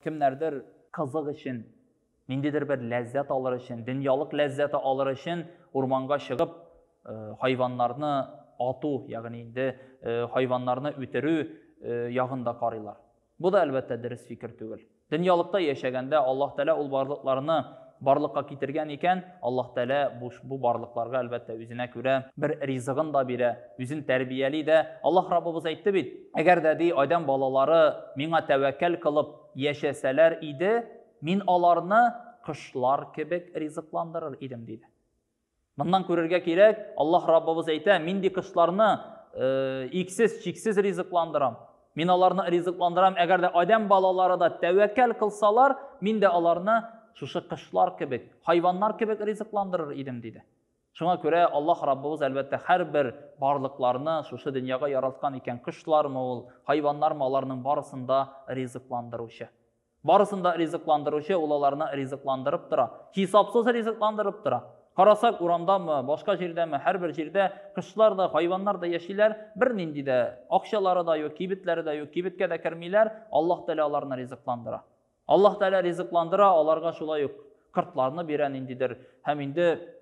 Kimlerdir kızık için, nindidir bir lezzet alır için, dünyalık lezzeti alır için ormanga çıkıp hayvanlarını atu, yani indi hayvanlarını ötürü yağında karılar. Bu da elbette dürüst fikir tügül. Dünyalıkta yaşaganda Allah Teala ol barlıklarını barlıkka kitirgen iken Allah Teala bu barlıklarga elbette üzüne göre bir rizıgın da bire, üzün terbiyeli de Allah Rabbimiz aytdı bit. Eğer dedi adam balaları mina tevekkel kılıp yaşasalar idi, min alarını kışlar kebek rizıklandırır idim dedi. Bundan görürge kerek Allah Rabbimiz aytdı, min di kışlarını iksiz, çiksiz rizıklandıram. Min alarını rizıklandıram. Eğer de adam balaları da tevekkel kılsalar, min de alarını şuşu kışlar kebek, hayvanlar kebek rizıklandırır idim dedi. Şuna göre Allah Rabbimiz elbette her bir barlıklarını şuşu dünyaya yaratkan iken kışlar mı ol, hayvanlar mı alarının barısında rizıklandırışı. Barısında rizıklandırışı olalarını rizıklandırıp dıra. Hisapsız rizıklandırıp dıra. Karasak uramda mı, başka yerde mi, her bir yerde kışlar da, hayvanlar da yaşaylar, bir nindi de, akşaları da yok, kibitleri de yok, kibitke de kirmeyler, Allah Teala'larını rizıklandıra. Allah Teala rizıklandıra, alarga şula yok. Kırtlarını biren indidir. Hem indi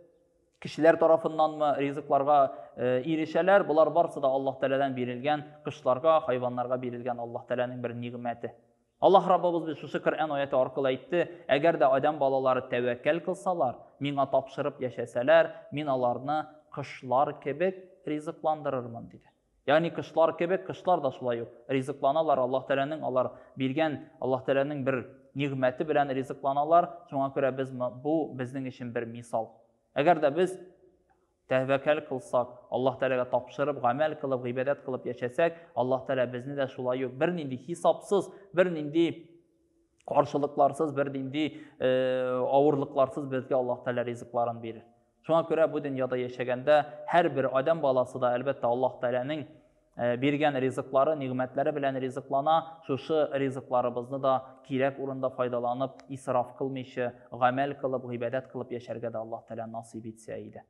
kişiler tarafından mı rizıklarga irişeler, bular barsı da Allah Teala'dan birilgen, kışlarga, hayvanlarga birilgen Allah Teala'nın bir nimeti. Allah Rabbimiz biz şu Kur'an ayeti arkalı aytdı. Eğer de adam balaları tevekkel kılsalar, mina tapşırıp yaşasalar, minalarını kışlar kebek rizıklandırırmın dedi. Yani kışlar kebek, kışlar da şulay yok. Rizıklanalar Allah Teala'nın alar bilgen Allah Teala'nın bir nimeti bilen rizıklanalar. Şuna göre bu bizning için bir misal. Eğer de biz tevekkel kılsak, Allah Teala'ga tapşırıp, amel kılıp, ibadet kılıp yaşasak, Allah Teala bizni de şulay yok. Bir nindi hisapsız, bir nindi karşılıklarsız, bir nindi ağırlıklarsız bizge Allah Teala rizıklarını verir. Şuna göre bu dünyada yaşaganda her bir adam balası da elbette Allah Teala'nın bergen rizıkları, nimetleri bilen rizıklana, şu rizıklarımızı da kirek urunda faydalanıp, israf kılmayışı, amel kılıp, ibadet kılıp yaşarga da Allah Teala nasip etse idi.